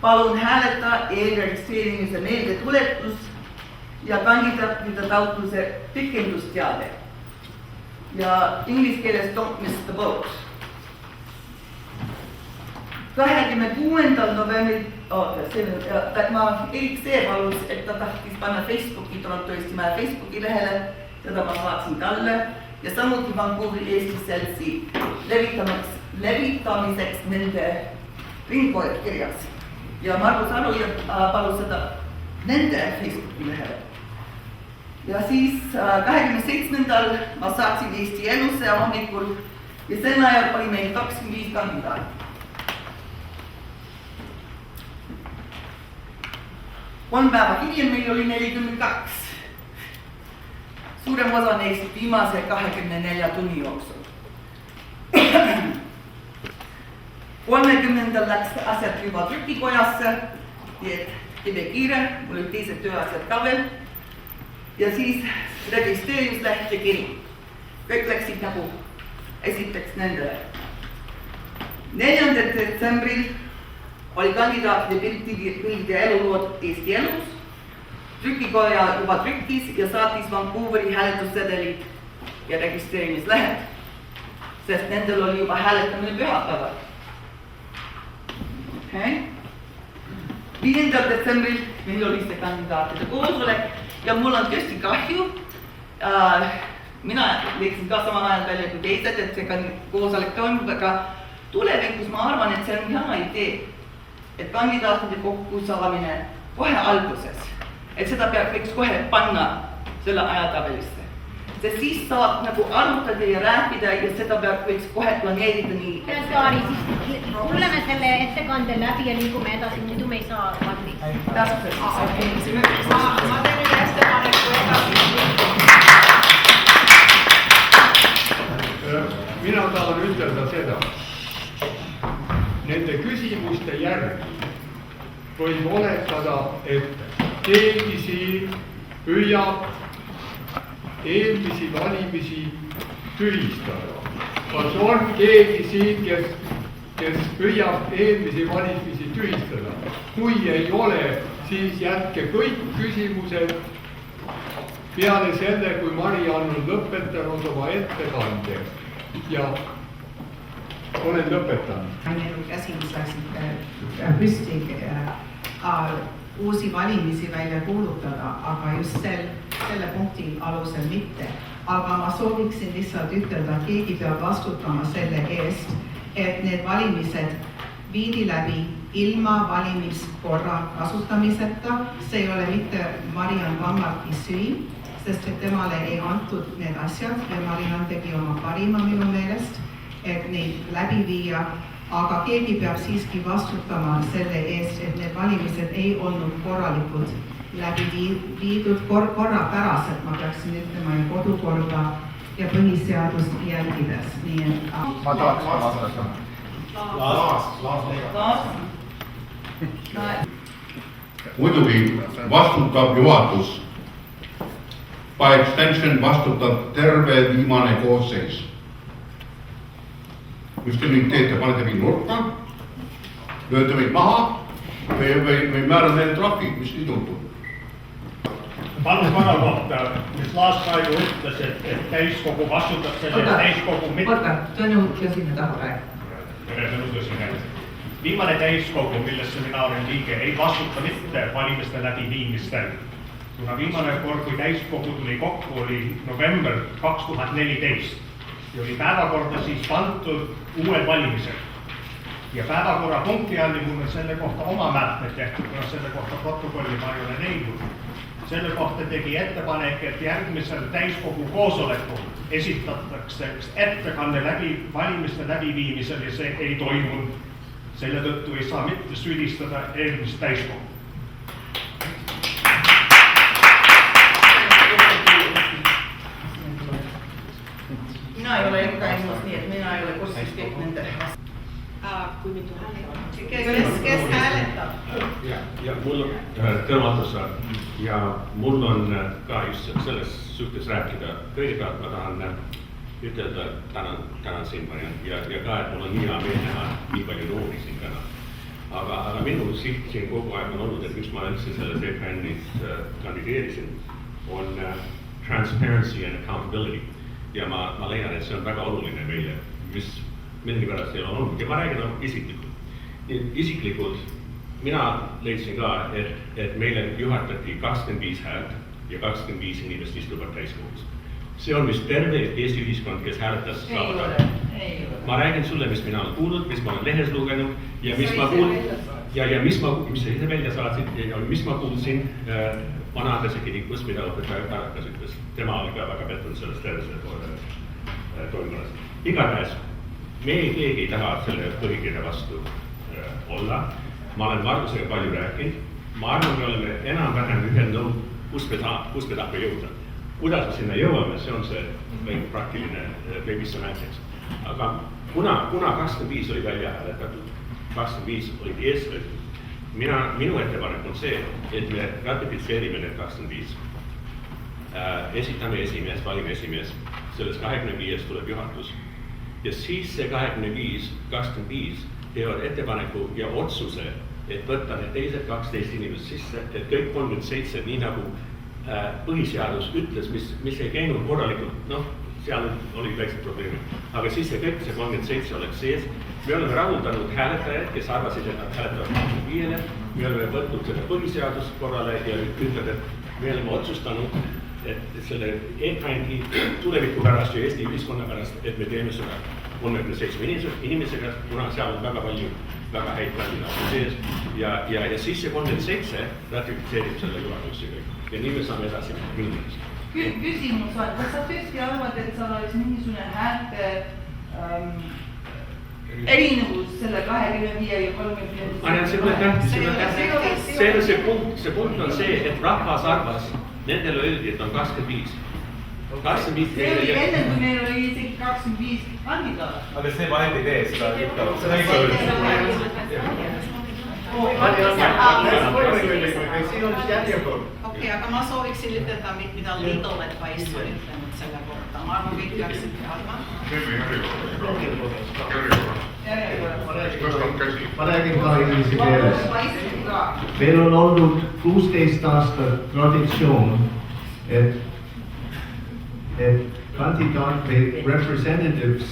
palun hääleta eelregistreerimise meeldetuletus ja kandidaatide taotluse pikendusteade. Ja inglise keeles don't miss the boat. 26. novembril, ma Erik See palus, et ta tahtis panna Facebooki, tuleb tõesti meie Facebooki lehele, seda ma saatsin talle ja samuti Vancouveri Eesti Seltsi levitamiseks nende ringkirjas. Ja Margus Aru palus seda nende Facebooki lehele. Ja siis 27. ma saatsin Eesti Elusse hommikul ja sen ajal oli meil 25 kandidaati. 3 päeva hiljem meil oli 42. Suurem osa neist viimase 24 tunni jooksul. 30. läks asjad juba trükikojasse, et tebe kiire, mul olid teised tööasjad ka veel. Ja siis registreerimisleht ja kiri. Kõik läksid nagu esiteks nendele. 4. detsembril oli kandidaatide pildi ja elulood Eesti Elus. Trükikoja juba trükkis ja saatis Vancouveri hääletussedelid ja registreerimislehed, sest nendel oli juba hääletamine pühapäeval. 5. detsembril meil oli see kandidaatide koosolek ja mul on tõesti kahju. Mina leidsin ka samal ajal välja kui teised, et see koosolek toimub, aga tulevikus ma arvan, et see on hea idee, et kandidaatide kokkusaamine kohe alguses, et seda võiks kohe panna selle ajatabelisse. Sest siis saab nagu arutada ja rääkida ja seda võiks kohe planeerida nii. Kaari, siis kuuleme selle ettekande läbi ja liigume edasi, muidu me ei saa valmis. Täpselt. Ma teen üle ettepaneku edasi. Mina tahan ütelda seda. Nende küsimuste järgi võib oletada, et keegi siin püüab eelmisi valimisi tühistada. Kas on keegi siin, kes püüab eelmisi valimisi tühistada? Kui ei ole, siis jätke kõik küsimused peale selle, kui Mariann on lõpetanud oma ettekande ja olen lõpetanud. Minul käsi, mis läksid püsti uusi valimisi välja kuulutada, aga just selle punkti alusel mitte. Aga ma sooviksin lihtsalt ütelda, et keegi peab vastutama selle eest, et need valimised viidi läbi ilma valimiskorra kasutamiseta. See ei ole mitte Mariann Vammarki süü, sest et temale ei antud need asjad ja Mariann tegi oma parima minu meelest, et neid läbi viia, aga keegi peab siiski vastutama selle eest, et need valimised ei olnud korralikult läbi viidud korrapäraselt, ma peaksin ütlema ja kodukorda ja põhiseadust jälgides. Ma tahaks vastata. Muidugi vastutab juhatus. By extension vastutab terve viimane koosseis. Mis te nüüd teete, panete mind nurka, lööte meid maha või määrad meile trahvi, mis nii tuntub? Palun korra kohta, mis Laasraiu ütles, et täiskogu vastutab selle täiskogu mitte. Oota, Tõnu Tõsine tahu rääk. Viimane täiskogu, millesse mina olen liige, ei vastuta mitte valimiste läbiviimistel. Kuna viimane kord, kui täiskogu tuli kokku, oli november 2014. Ja oli päevakorda siis pantud uued valimised. Ja päevakorrapunkti all mul on selle kohta oma märkmed tehtud, kuna selle kohta protokolli ma ei ole leidnud. Selle kohta tegi ettepanek, et järgmisel täiskogu koosolekul esitatakse ettekanne valimiste läbiviimisel ja see ei toimunud. Selle tõttu ei saa mitte süüdistada eelmist täiskogu. Mina ei ole ikka ennast nii, et mina ei ole kursis kõik nende. Kui mitu hääletab? Kes hääletab? Ja mul on tõlmatus ja mul on ka just selles suhtes rääkida. Kõigepealt ma tahan ütelda, tänan sind, Mariann, ja ka, et mul on hea meel näha nii palju noori siin täna. aga minu siht siin kogu aeg on olnud, et miks ma üldse selles EKN-is kandideerisin, on transparency and accountability. Ja ma leian, et see on väga oluline meile, mis millegipärast ei ole olnud. Ja ma räägin isiklikult, mina leidsin ka, et meile juhatati 25 häält ja 25 inimest istuvad täiskogus. See on vist terve Eesti ühiskond, kes hääletas saada. Ma räägin sulle, mis mina olen kuulnud, mis ma olen lehes lugenud ja mis ma kuulnud ja mis sa ise välja saatsid ja mis ma kuulsin Vana-Andrese kirikus, mida õpetaja Karakas ütles. Tema oli ka väga pettunud sellest tervise toimunas. Igatahes, me keegi ei taha selle põhikirja vastu olla. Ma olen Margusega palju rääkinud. Ma arvan, me oleme enam-vähem ühel nõud, kus me tahame jõuda. Kuidas me sinna jõuame, see on see väike praktiline baby semantics. Aga kuna 25 oli välja hääletatud, 25 olid eestlõitud, minu ettepanek on see, et me ratifitseerime need 25. Esitame esimees, valime esimees, sellest 25 tuleb juhatus. Ja siis see 25 teevad ettepaneku ja otsuse, et võtta need teised 12 inimest sisse, et kõik 37, nii nagu põhiseadus ütles, mis ei käinud korralikult, seal oli väiksed probleemid. Aga siis kõik see 37 oleks sees. Me oleme rahuldanud hääletajad, kes arvasid, et nad hääletavad 25-le. Me oleme võtnud seda põhiseadust korrale ja ütleb, et me oleme otsustanud, et selle EKN-i tuleviku pärast ja Eesti ühiskonna pärast, et me teeme seda 37 inimesega, kuna seal on väga palju väga häid kandidaate sees. Ja siis see 37 ratifitseerib selle juhatusse kõik. Ja nii me saame edasi minnes. Küsimus on, kas sa tõesti arvad, et seal oleks mingisugune häälte erinevus selle 25 ja 30? Arjan, see pole tähtis. See punkt on see, et rahvas arvas, nendele öeldi, et on 25. See oli enne, kui meil oli isegi 25 kandidaat. Aga see vahel ei tee seda Siin on järjekord. Okei, aga ma sooviksin ütelda, mida Little Advice on ütlenud selle kohta. Ma arvan, kõik peaksid teadma. Ma räägin ka inglise keeles. Meil on olnud 16 aastat traditsioon, et kandidaat või representatives,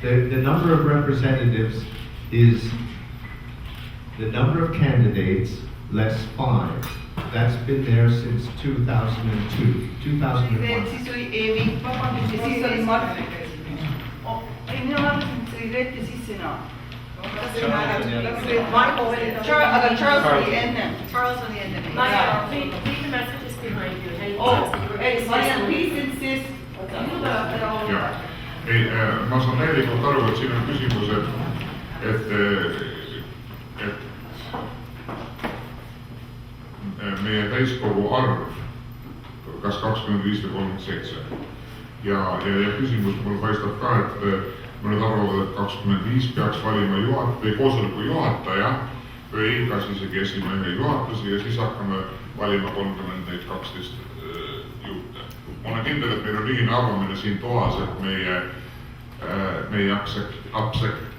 the number of representatives is the number of candidates less 5. That's been there since 2002, 2001. Siis oli Eevi, vabandust, ja siis oli Mart. Ei, mina arvasin, et see oli Reet ja siis sina. Aga Charles oli enne. Charles oli enne. Read the messages behind you. Marianne, please insist. Ei, ma saan täielikult aru, et siin on küsimus, et meie täiskogu arv, kas 25 või 37. Ja küsimus mul paistab ka, et mõned arvavad, et 25 peaks valima koosoleku juhataja või kas isegi esimehe juhatuse ja siis hakkame valima 12 juurde. Ma olen kindel, et meil on ühine arvamine siin toas, et meie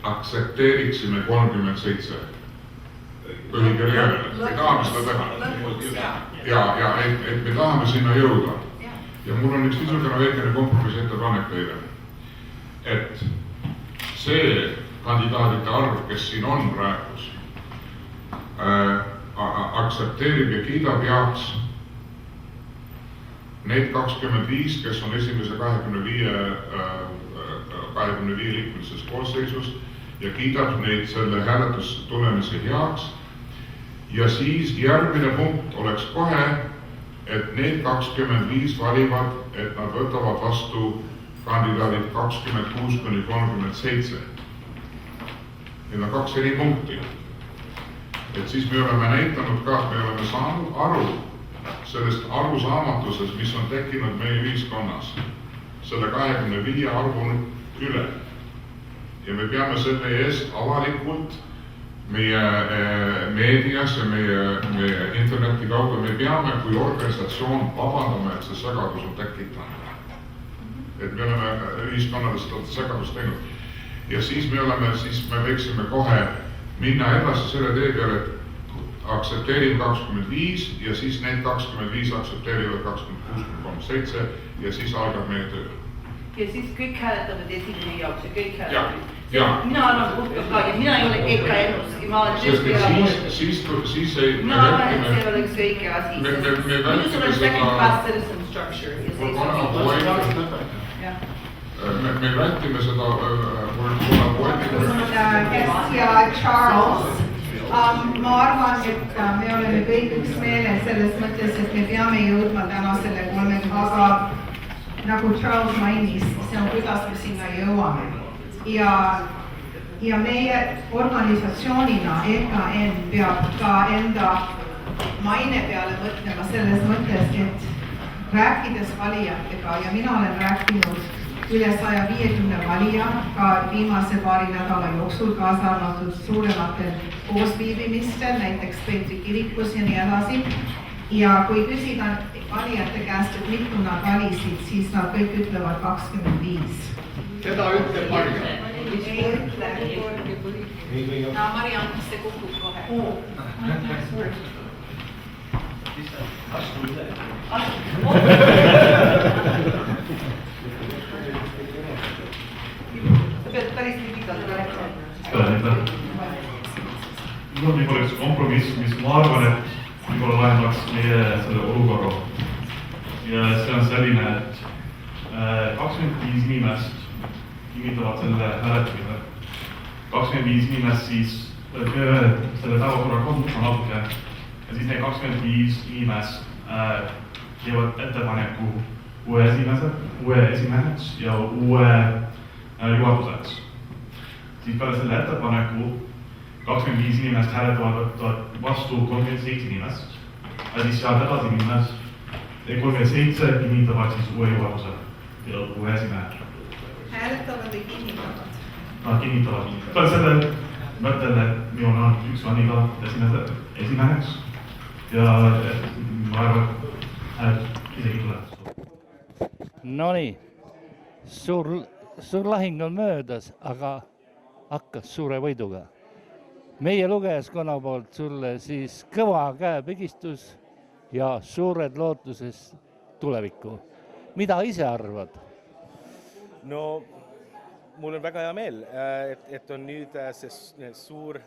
aktsepteeriksime 37 põhikirja järele. Me tahame seda teha. Ja et me tahame sinna jõuda. Ja mul on üks niisugune väikene kompromissi ettepanek teile. Et see kandidaadite arv, kes siin on praegus, aktsepteerib ja kiidab heaks need 25, kes on esimese 25 liikmelises koosseisus ja kiidab neid selle hääletuse tulemise heaks. Ja siis järgmine punkt oleks kohe, et need 25 valivad, et nad võtavad vastu kandidaadid 26–37. Need on 2 eri punkti. Et siis me oleme näitanud ka, et me oleme saanud aru sellest arusaamatuses, mis on tekkinud meie ühiskonnas, selle 25 arvu üle. Ja me peame selle eest avalikult meie meedias ja meie interneti kaudu, me peame kui organisatsioon vabandama, et see segadus on tekitanud. Et me oleme ühiskonnale seda segadust teinud. Ja siis me võiksime kohe minna edasi selle tee peale, et aktsepteerib 25 ja siis need 25 aktsepteerivad 26,7 ja siis algab meie töö. Ja siis kõik hääletavad esimene jaoks ja kõik Ja. hääletavad. Mina arvan puhtalt ka ja mina ei ole EKN-us ja ma olen Sest et siis ei... Mina arvan, et see oleks õige asi. Minus oleks second class citizen structure. Me vältime seda ja Charles, ma arvan, et me oleme kõik üks meeles selles mõttes, et me peame jõudma täna selle 3, aga nagu Charles mainis, see on kuidas me sinna jõuame. Ja meie organisatsioonina EKN peab ka enda maine peale mõtlema selles mõttes, et rääkides valijatega ja mina olen rääkinud üle 150 valija ka viimase paari nädala jooksul, kaasa arvatud suurematel koosviibimistel, näiteks Peetri kirikus ja nii edasi. Ja kui küsida valijate käest, et mitu nad valisid, siis nad kõik ütlevad 25. Seda ütleb Marja. Ei ütle. Marja, see kukub kohe. Astu üle. Sa pead päris nii pikalt rääkima. Mul on võib-olla üks kompromiss, mis ma arvan, et võib-olla lahendaks meie selle olukorra. Ja see on selline, et 25 inimest kinnitavad selle hääletamine. 25 inimest siis selle päevakorra kohta natuke. Ja siis need 25 inimest teevad ettepaneku uue esimeheks ja uue juhatuseks. Siis peale selle ettepaneku 25 inimest hääletavad vastu 37 inimest. Ja siis sealt edasi minnes 37 kinnitavad siis uue juhatuse ja uue esimehe. Hääletavad või kinnitavad? Nad kinnitavad. Peale selle mõtlen, et minul on üks kandidaat esimeheks ja ma arvan, et isegi tuleb. Nonii, suur lahing on möödas, aga hakkas suure võiduga. Meie lugejaskonna poolt sulle siis kõva käepigistus ja suured lootuses tulevikku. Mida ise arvad? No, mul on väga hea meel, et on nüüd see suur,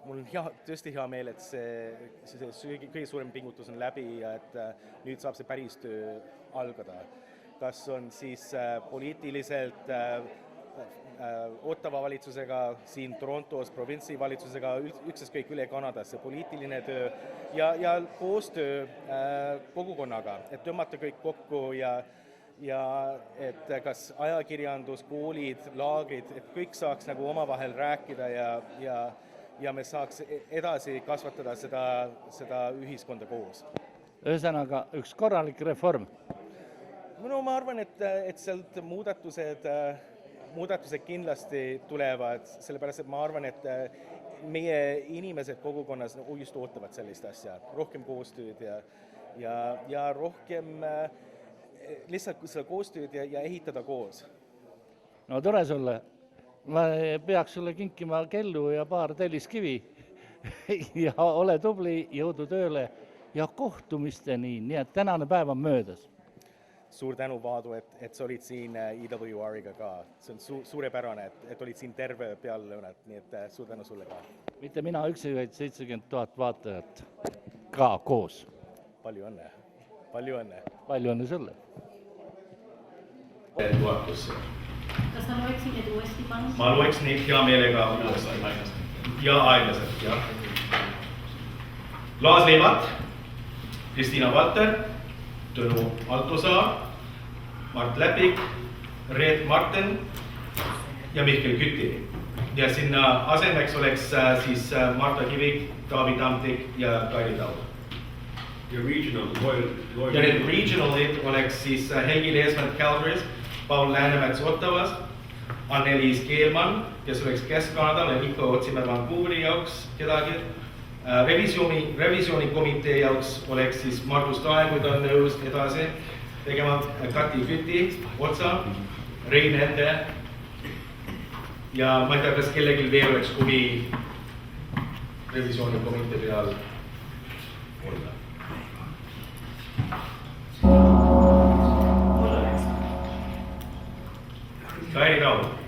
mul on tõesti hea meel, et see kõige suurem pingutus on läbi ja et nüüd saab see päris töö algada. Kas on siis poliitiliselt Ottawa valitsusega, siin Torontos provintsi valitsusega, ükskõik üle Kanadas, see poliitiline töö ja koostöö kogukonnaga, et tõmmata kõik kokku ja et kas ajakirjandus, koolid, laagrid, et kõik saaks nagu omavahel rääkida ja me saaks edasi kasvatada seda ühiskonda koos. Ühesõnaga, üks korralik reform. No ma arvan, et sealt muudatused kindlasti tulevad, sellepärast, et ma arvan, et meie inimesed kogukonnas just ootavad sellist asja, rohkem koostööd ja rohkem lihtsalt seda koostööd ja ehitada koos. No tore sulle. Ma peaks sulle kinkima kellu ja paar telliskivi ja ole tubli, jõudu tööle ja kohtumisteni, nii et tänane päev on möödas. Suur tänu, Vaadu, et sa olid siin EWR-iga ka. See on suurepärane, et olid siin terve peallõunat, nii et suur tänu sulle ka. Mitte mina üksi, vaid 70 000 vaatajat ka koos. Palju õnne. Palju õnne. Palju õnne sulle. Juhatusse. Kas sa loeksid need uuesti pannud? Ma loeks neid hea meelega uuesti. Ja aeglaselt, jah. Laas Leivat, Kristiina Valter, Tõnu Altosaar, Mart Läpik, Reet Marten ja Mihkel Küti. Ja sinna asemeks oleks siis Marta Kivik, Taavi Tamtik ja Kairi Taud. Ja need regionalid oleks siis Helgi Leesmann Calgary's, Paul Läänemets Ottawas, Anneliis Keelmann, kes oleks Kesk-Kanadal ja Niko otsime Vancouveri jaoks kedagi. Revisioonikomitee jaoks oleks siis Margus Taen, kui ta on nõus edasi tegema, Kati Küti, Otsa, Rein Ende ja ma ei tea, kas kellelgi veel oleks huvi revisjonikomitee peal olla. Kairi Raud.